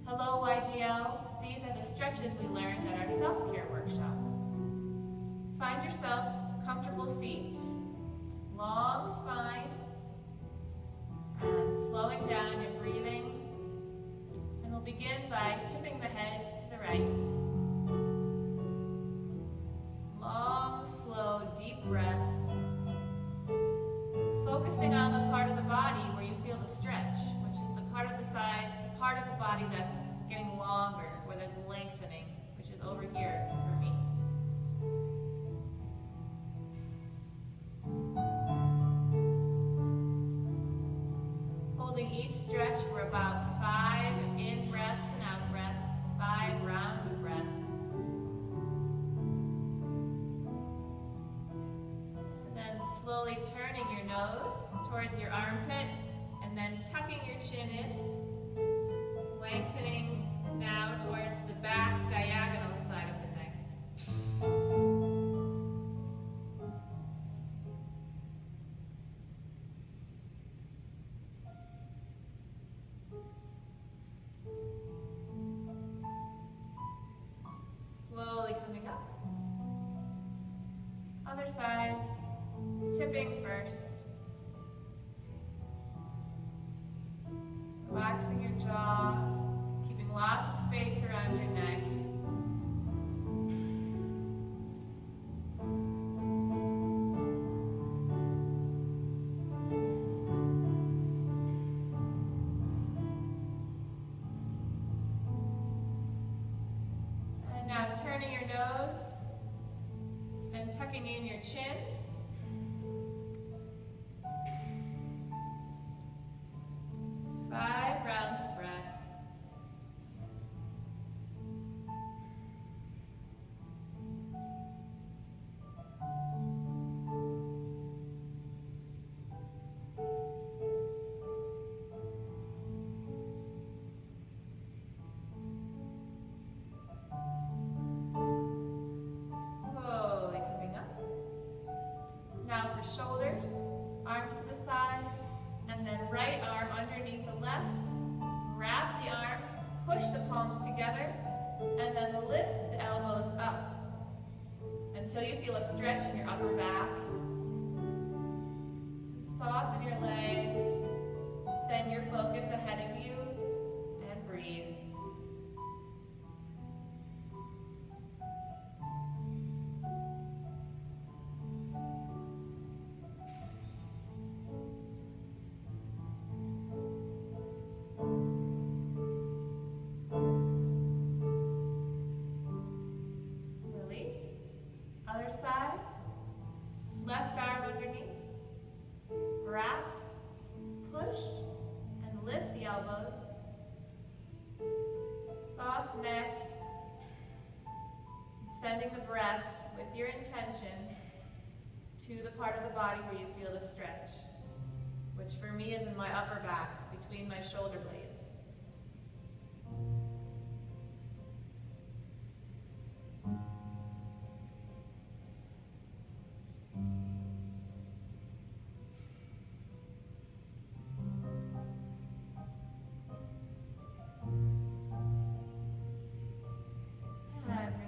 Hello YGL, these are the stretches we learned at our self-care workshop. Find yourself a comfortable seat, long spine, and slowing down your breathing. And we'll begin by tipping the head to the right. Long, slow, deep breaths. Focusing on the part of the body where you feel the stretch, which is the part of the side, the part of the body that's getting longer, where there's lengthening, which is over here for me. Holding each stretch for about 5 in breaths and out breaths, 5 round of breath. And then slowly turning your nose towards your armpit and then tucking your chin in, lengthening now towards the back diagonal side of the neck. Slowly coming up. Other side, tipping first. Relaxing your jaw, keeping lots of space around your neck. And now turning your nose and tucking in your chin. 5 rounds of breath. Slowly coming up. Now for shoulders, arms to the side, and then right arm underneath the left. Wrap the arms, push the palms together, and then lift the elbows up until you feel a stretch in your upper back. Soften your legs, send your focus ahead of you, and breathe. Other side, left arm underneath, wrap, push, and lift the elbows, soft neck, sending the breath with your intention to the part of the body where you feel the stretch, which for me is in my upper back, between my shoulder blades.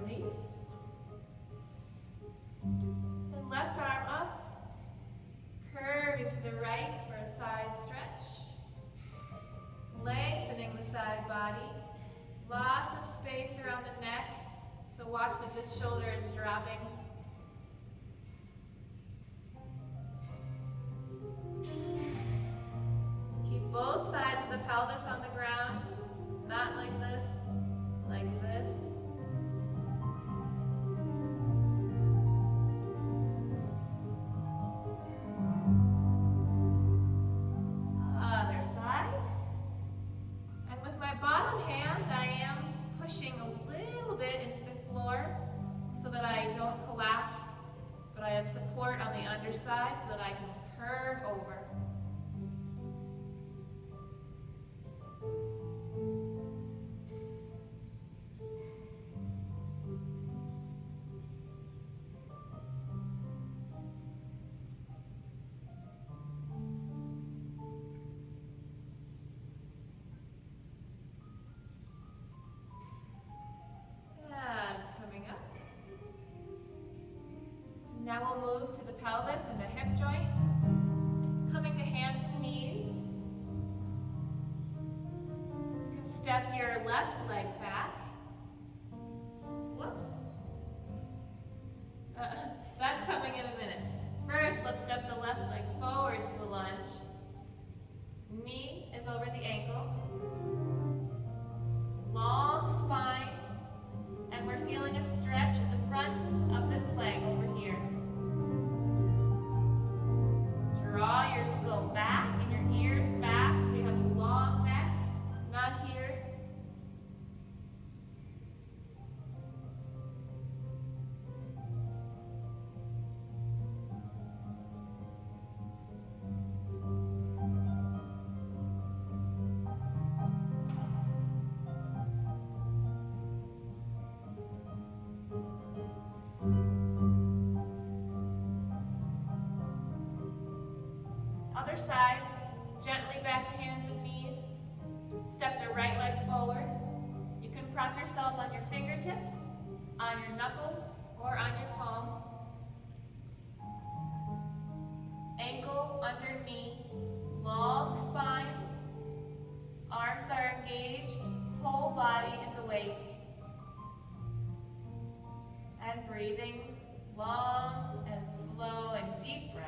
Release. Then left arm up, curving to the right for a side stretch. Lengthening the side body. Lots of space around the neck, so watch that this shoulder is dropping. Keep both sides of the pelvis on the ground, not like this, like this. Other side. And with my bottom hand, I am pushing a little bit into the floor so that I don't collapse, but I have support on the underside so that I can curve over. move to the pelvis and the hip joint. Coming to hands and knees. You can step your left leg back. Whoops. That's coming in a minute. First, let's step the left leg forward to a lunge. Knee is over the ankle. Long spine. And we're feeling a stretch at the front of this leg over here. Draw your skull back and your ears back so you have a long neck, not here. Other side, gently back to hands and knees. Step the right leg forward. You can prop yourself on your fingertips, on your knuckles, or on your palms. Ankle under knee, long spine. Arms are engaged, whole body is awake. And breathing long and slow and deep breaths.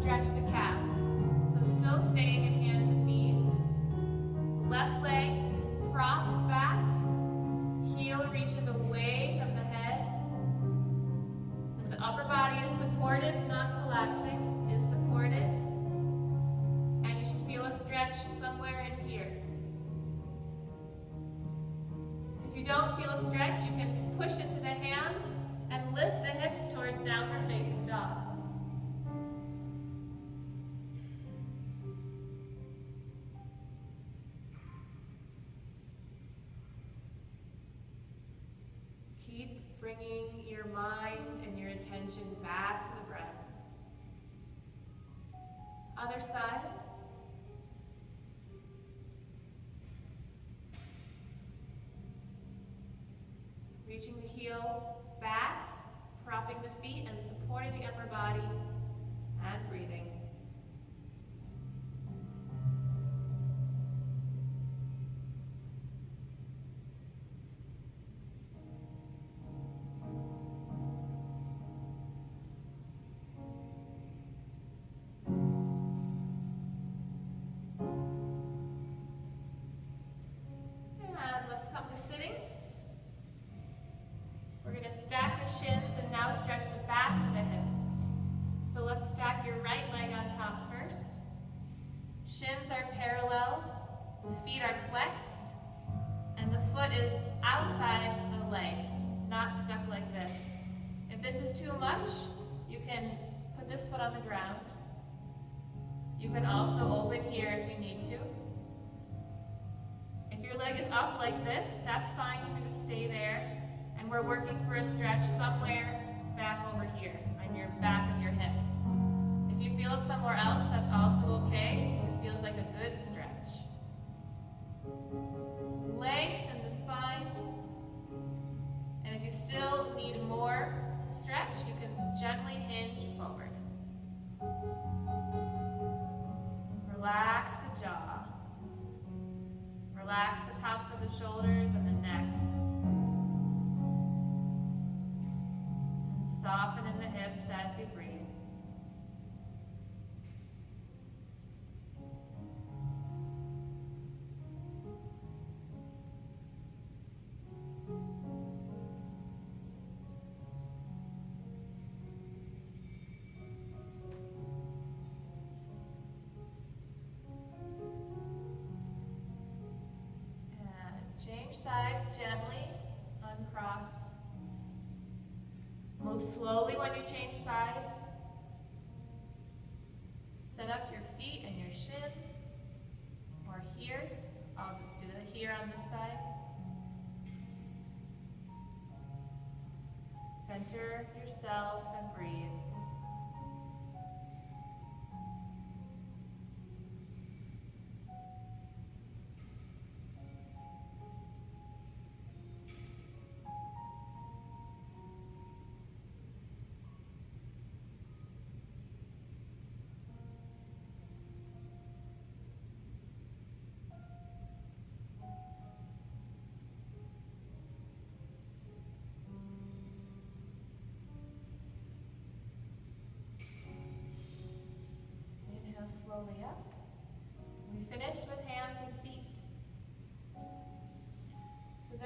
Stretch the calf. So still staying in hands and knees. Left leg props back. Heel reaches away from the head. And the upper body is supported, not collapsing, is supported. And you should feel a stretch somewhere in here. If you don't feel a stretch, you can push into the hands and lift the hips towards downward facing dog. Bringing your mind and your attention back to the breath. Other side. Reaching the heel back, propping the feet and supporting the upper body, and breathing. Shins and now stretch the back of the hip. So let's stack your right leg on top first. Shins are parallel, the feet are flexed, and the foot is outside the leg, not stuck like this. If this is too much, you can put this foot on the ground. You can also open here if you need to. If your leg is up like this, that's fine, you can just stay there. And we're working for a stretch somewhere back over here, on your back of your hip. If you feel it somewhere else, that's also okay. It feels like a good stretch. Lengthen the spine. And if you still need more stretch, you can gently hinge forward. Relax the jaw. Relax the tops of the shoulders and the neck. Soften in the hips as you breathe. And change sides gently, uncross. Move slowly when you change sides. shins, or here. I'll just do it here on this side. Center yourself and breathe. Inhale slowly up. We finished with hands and feet. So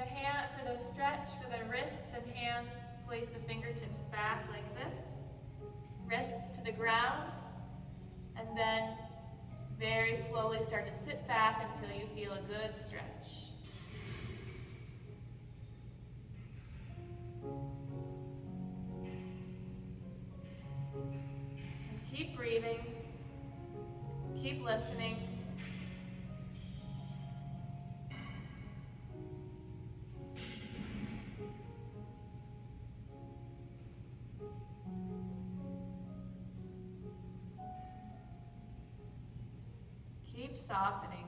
for the stretch, for the wrists and hands, place the fingertips back like this. Wrists to the ground. And then very slowly start to sit back until you feel a good stretch. And keep breathing. Keep listening. Keep softening.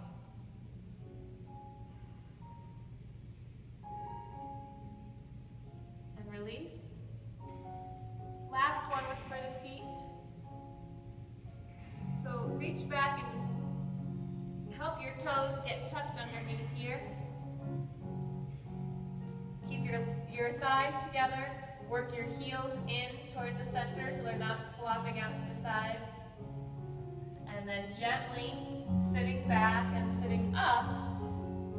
And release. Last one was for the feet. So reach back and help your toes get tucked underneath here. Keep your thighs together. Work your heels in towards the center so they're not flopping out to the sides. And then gently sitting back and sitting up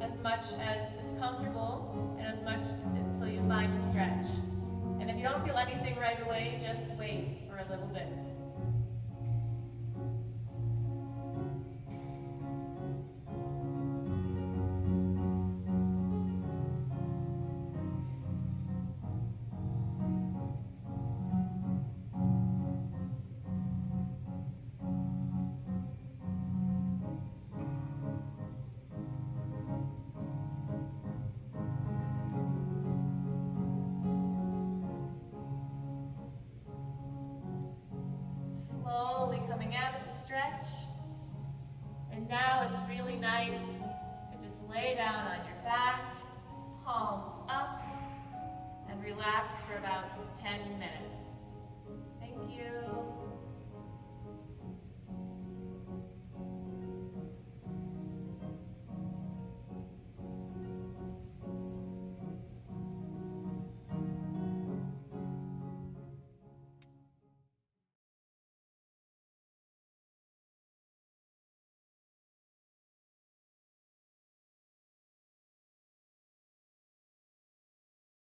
as much as is comfortable and as much until you find a stretch. And if you don't feel anything right away, just wait for a little bit. Slowly coming out of the stretch. And now it's really nice to just lay down on your back, palms up, and relax for about 10 minutes.